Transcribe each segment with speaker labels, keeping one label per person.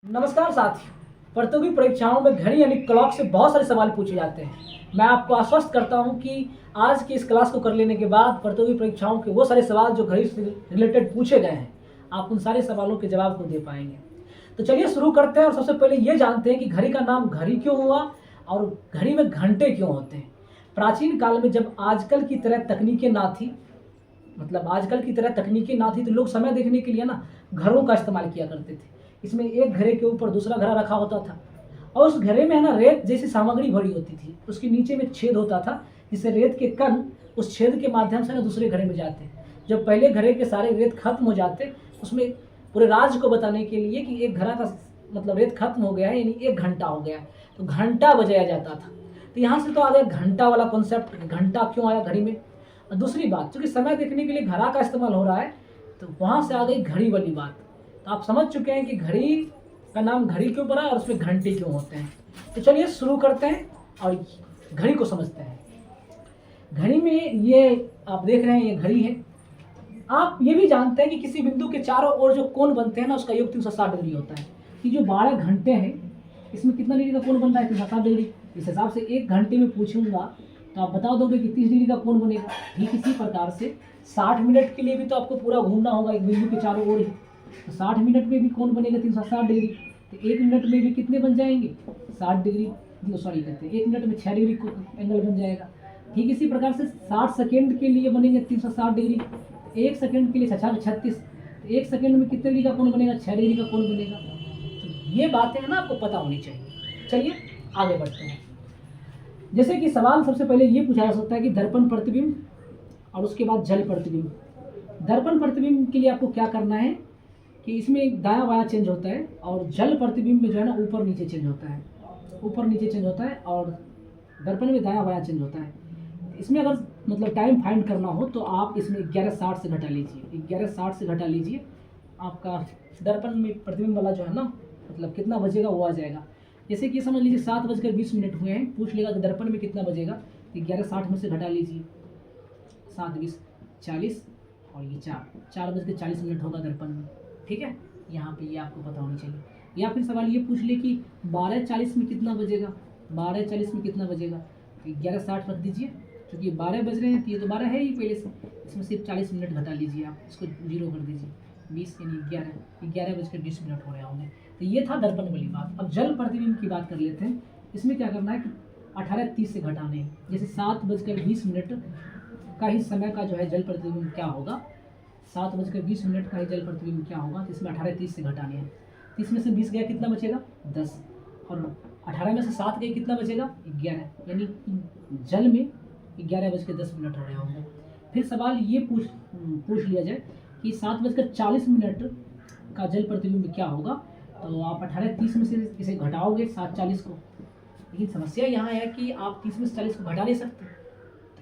Speaker 1: नमस्कार साथियों। प्रतियोगी परीक्षाओं में घड़ी यानी क्लॉक से बहुत सारे सवाल पूछे जाते हैं। मैं आपको आश्वस्त करता हूं कि आज की इस क्लास को कर लेने के बाद प्रतियोगी परीक्षाओं के वो सारे सवाल जो घड़ी से रिलेटेड पूछे गए हैं, आप उन सारे सवालों के जवाब को दे पाएंगे। तो चलिए शुरू करते हैं और सबसे पहले ये जानते हैं कि घड़ी का नाम घड़ी क्यों हुआ और घड़ी में घंटे क्यों होते हैं। प्राचीन काल में जब आजकल की तरह तकनीकें ना थी, तो लोग समय देखने के लिए ना घरों का इस्तेमाल किया करते थे। इसमें एक घड़े के ऊपर दूसरा घड़ा रखा होता था और उस घड़े में है ना रेत जैसी सामग्री भरी होती थी। उसके नीचे में छेद होता था जिससे रेत के कण उस छेद के माध्यम से ना दूसरे घड़े में जाते। जब पहले घड़े के सारे रेत खत्म हो जाते, उसमें पूरे राज्य को बताने के लिए कि एक घड़ा का मतलब रेत खत्म हो गया है, यानी 1 घंटा हो गया है, तो घंटा बजाया जाता था। तो यहाँ से तो आ गया घंटा वाला कॉन्सेप्ट, घंटा क्यों आया घड़ी में। और दूसरी बात, चूंकि समय देखने के लिए घड़ा का इस्तेमाल हो रहा है, तो वहाँ से आ गई घड़ी वाली बात। तो आप समझ चुके हैं कि घड़ी का नाम घड़ी क्यों पड़ा और उसमें घंटे क्यों होते हैं। तो चलिए शुरू करते हैं और घड़ी को समझते हैं। घड़ी में ये आप देख रहे हैं, ये घड़ी है। आप ये भी जानते हैं कि किसी बिंदु के चारों ओर जो कोण बनते हैं ना, उसका योग 360 डिग्री होता है। कि जो 12 घंटे हैं, इसमें कितना डिग्री का कोण बनता है? 360 डिग्री। इस हिसाब से 1 घंटे में पूछूंगा तो आप बता दोगे कि 30 डिग्री का कोण बनेगा। ठीक इसी प्रकार से 60 मिनट के लिए भी तो आपको पूरा घूमना होगा एक बिंदु के चारों ओर ही। तो 60 मिनट में भी कौन बनेगा? 360 डिग्री। तो 1 मिनट में भी कितने बन जाएंगे? 60 डिग्री। सॉरी कहते हैं 1 मिनट में 6 डिग्री एंगल बन जाएगा। ठीक इसी प्रकार से 60 सेकेंड के लिए बनेंगे 360 डिग्री। 1 सेकेंड के लिए 36। तो 1 सेकेंड में कितने डिग्री का कोण बनेगा? 6 डिग्री का कोण बनेगा। तो ये बातें है ना आपको पता होनी चाहिए। चलिए आगे बढ़ते हैं। जैसे कि सवाल सबसे पहले ये पूछा जा सकता है कि दर्पण प्रतिबिंब और उसके बाद जल प्रतिबिंब। दर्पण प्रतिबिंब के लिए आपको क्या करना है कि इसमें दायां बायां चेंज होता है और जल प्रतिबिंब में जो है ना ऊपर नीचे चेंज होता है, और दर्पण में दायां बायां चेंज होता है। इसमें अगर मतलब टाइम फाइंड करना हो तो आप इसमें 11:60 से घटा लीजिए। 11:60 से घटा लीजिए, आपका दर्पण में प्रतिबिंब वाला जो है ना मतलब कितना बजेगा वो आ जाएगा। जैसे कि समझ लीजिए 7:20 हुए हैं, पूछ लेगा कि दर्पण में कितना बजेगा। 11:60 में से घटा लीजिए 7:20 40 और ये 4:40 होगा दर्पण में। ठीक है, यहाँ पे ये आपको पता होनी चाहिए। या फिर सवाल ये पूछ ले कि 12:40 में कितना बजेगा। 12:40 में कितना बजेगा? तो 11:60 रख दीजिए, क्योंकि 12 बज रहे हैं तो ये तो 12 है ही पहले से। इसमें सिर्फ 40 मिनट घटा लीजिए, आप इसको 0 कर दीजिए। 20 यानी 11:20 हो रहे होंगे। तो ये था दर्पण वाली बात। अब जल प्रतिबिंब की बात कर लेते हैं। इसमें क्या करना है कि 18:30 से घटाने हैं। जैसे 7:20 का ही समय का जो है जल प्रतिबिंब क्या होगा, 7:20 का ही जल प्रतिबिंब क्या होगा, तो इसमें 18:30 से घटाने हैं। 30 में से 20 गया, कितना बचेगा? 10। और 18 में से 7 गए, कितना बचेगा? 11। यानी जल में 11:10 हो रहे होंगे। फिर सवाल ये पूछ लिया जाए कि 7:40 का जल प्रतिबिंब क्या होगा, तो आप 18:30 में से इसे घटाओगे 7:40 को। लेकिन समस्या यहाँ है कि आप 30 में से 40 को घटा नहीं सकते।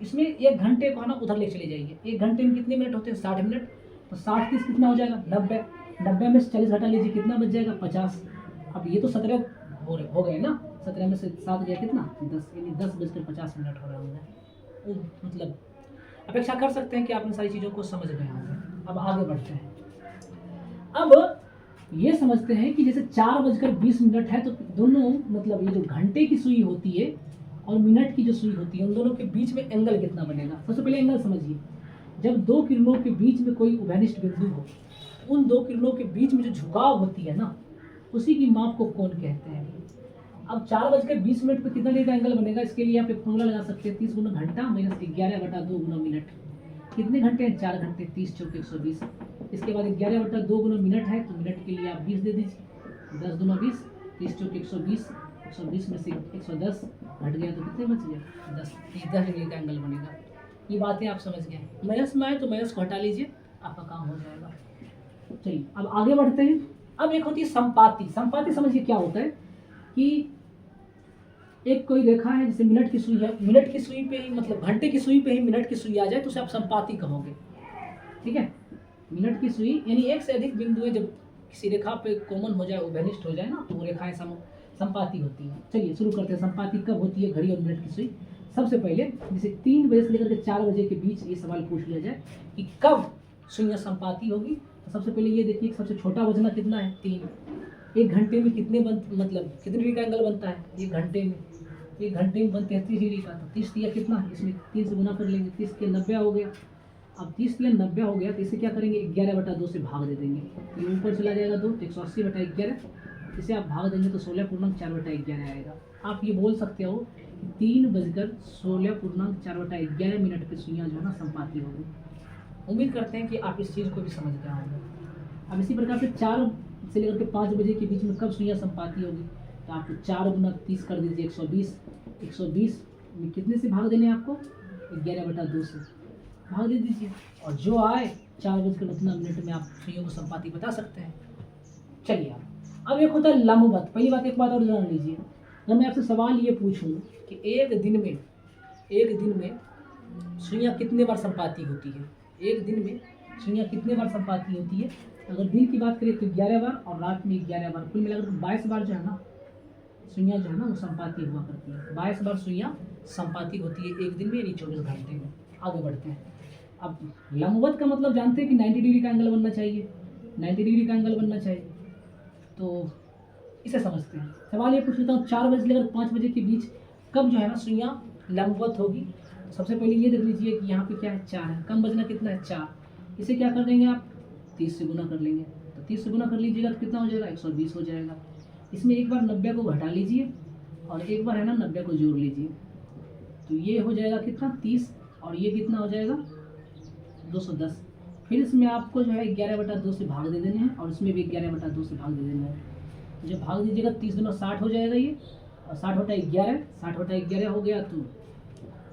Speaker 1: इसमें 1 घंटे को है ना उधर ले चले जाइए। 1 घंटे में कितने मिनट होते हैं? 60 मिनट। तो 60 30 कितना हो जाएगा? 90। 90 में से 40 घटा लीजिए, कितना बच जाएगा? 50। अब ये तो 17 हो गए ना। 17 में से 7 गया, कितना? 10। यानी 10:50 हो रहे होंगे। मतलब अपेक्षा कर सकते हैं कि आप इन सारी चीज़ों को समझ गए होंगे। अब आगे बढ़ते हैं। अब ये समझते हैं कि जैसे 4:20 है, तो दोनों मतलब ये जो घंटे की सुई होती है और मिनट की जो सुई होती है, उन दोनों के बीच में एंगल कितना बनेगा। सबसे पहले एंगल समझिए। जब 2 किरणों के बीच में कोई उभयनिष्ठ बिंदु हो, उन 2 किरणों के बीच में जो झुकाव होती है ना, उसी की माप को कोण कहते हैं। अब 4:20 पे कितना डिग्री का एंगल बनेगा, इसके लिए आप एक फॉर्मूला लगा सकते हैं। 30 गुना घंटा माइनस 11/2 गुना मिनट। कितने घंटे हैं? 4 घंटे। 30 चौके 120। इसके बाद 11/2 गुना मिनट है, तो मिनट के लिए आप 20 दे दीजिए। 10 दूना 20, 30 चौके 120। 120 में से 110 घट गया तो कितने बच गए? 10। 10 डिग्री का एंगल बनेगा। ये बातें आप समझ गए। माइनस में आए तो माइनस को हटा लीजिए, आपका काम हो जाएगा। चलिए अब आगे बढ़ते हैं। अब एक होती है संपाति। संपाति समझिए क्या होता है कि एक कोई रेखा है, जैसे मिनट की सुई है, मिनट की सुई पे ही मतलब घंटे की सुई पे ही मिनट की सुई आ जाए तो उसे आप संपाति कहोगे। ठीक है, मिनट की सुई यानी एक से अधिक बिंदुएं जब किसी रेखा पे कॉमन हो जाए, उभयनिष्ठ हो जाए ना, तो वो रेखाएं संपाति होती है। चलिए शुरू करते हैं। संपाति कब होती है घड़ी और मिनट की सुई? सबसे पहले जैसे 3 बजे से लेकर के 4 बजे के बीच ये सवाल पूछ लिया जाए कि कब सुइयां संपाति होगी, तो सबसे पहले ये देखिए सबसे छोटा बजना कितना है? 3। 1 घंटे में कितने मतलब कितने डिग्री का एंगल बनता है 1 घंटे में? 1 घंटे में बनते हैं 30 डिग्री का। तो 30 या कितना, इसमें 3 से गुना कर लेंगे, 30 के 90 हो गया। अब 30 या 90 हो गया तो इसे क्या करेंगे, 11/2 से भाग दे देंगे। ये ऊपर चला जाएगा 2, तो 180/11। इसे आप भाग देंगे तो 16.4/11 आएगा। आप ये बोल सकते हो कि 3:16.4/11 मिनट पे सुइयाँ जो है ना संपाती होगी। उम्मीद करते हैं कि आप इस चीज़ को भी समझ गए होंगे। अब इसी प्रकार से 4 से लेकर के 5 बजे के बीच में कब सुइयाँ संपाती होगी, तो आप 4 गुना 30 कर दीजिए 120। 120 में कितने से भाग देने हैं आपको, 11/2 से भाग दे दीजिए, और जो आए 4:19 में आप सुइयों को संपाती बता सकते हैं। चलिए अब एक होता है लंबवत। पहली बात, एक बात और जान लीजिए, अगर मैं आपसे सवाल ये पूछूं कि एक दिन में सुइयाँ कितने बार संपाती होती है, एक दिन में सुइयाँ कितने बार संपाती होती है, अगर दिन की बात करें तो 11 बार और रात में 11 बार, कुल मिलाकर 22 बार जो है ना सुइयाँ जो है ना वो संपाती हुआ करती है। 22 बार सुइयाँ संपाती होती है एक दिन में, यानी 24 घंटे में। आगे बढ़ते हैं। अब लंबवत का मतलब जानते हैं कि 90 डिग्री का एंगल बनना चाहिए, 90 डिग्री का एंगल बनना चाहिए। तो इसे समझते हैं। सवाल ये पूछ लेता हूँ, 4 बजे से लेकर 5 बजे के बीच कब जो है ना सुइयाँ लंबवत होगी। सबसे पहले ये देख लीजिए कि यहाँ पे क्या है, 4 है, कम बजना कितना है, 4। इसे क्या कर देंगे आप, 30 से गुना कर लेंगे। तो 30 से गुना कर लीजिएगा तो कितना हो जाएगा, 120 हो जाएगा। इसमें एक बार 90 को घटा लीजिए और एक बार है ना 90 को जोड़ लीजिए, तो ये हो जाएगा कितना, 30, और ये कितना हो जाएगा, 210। फिर इसमें आपको जो है 11/2 से भाग दे देने हैं, और इसमें भी 11/2 से भाग दे देना है। तो जब भाग दीजिएगा 30 गुना 60 हो जाएगा ये, और 60/11, 60/11 हो गया तो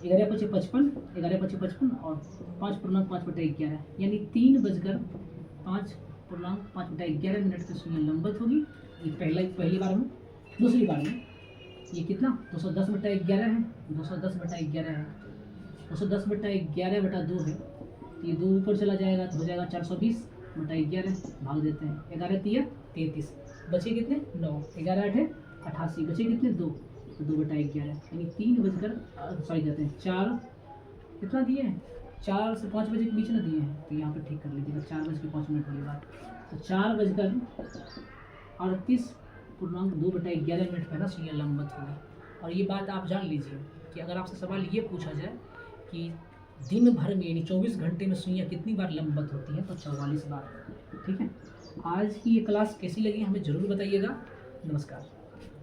Speaker 1: 11 × 5 = 55, 11 × 5 = 55, और 5.5/11 यानी 3:05.11 मिनट की सुइयाँ लंबवत होगी। ये पहली बार में। दूसरी बार में ये कितना, 210/11 है, 210/11 है, 210/11/2 है, ये 2 ऊपर चला जाएगा तो हो जाएगा 420/11, भाग देते हैं। 11 × 3 = 33, बचे कितने, 9, 11 × 8 = 88, बचे कितने, 2, तो 2/11 यानी 4 कितना दिए हैं, 4 से 5 बजे के बीच में दिए हैं, तो यहाँ पे ठीक कर लीजिएगा 4:05 वाली बात। तो 4:38.2/11 मिनट पर ना सुइयाँ लंबवत होगी। और ये बात आप जान लीजिए कि अगर आपसे सवाल ये पूछा जाए कि दिन भर में यानी 24 घंटे में सुइयाँ कितनी बार लंबवत होती हैं, तो 44 बार। ठीक है, आज की ये क्लास कैसी लगी हमें ज़रूर बताइएगा। नमस्कार।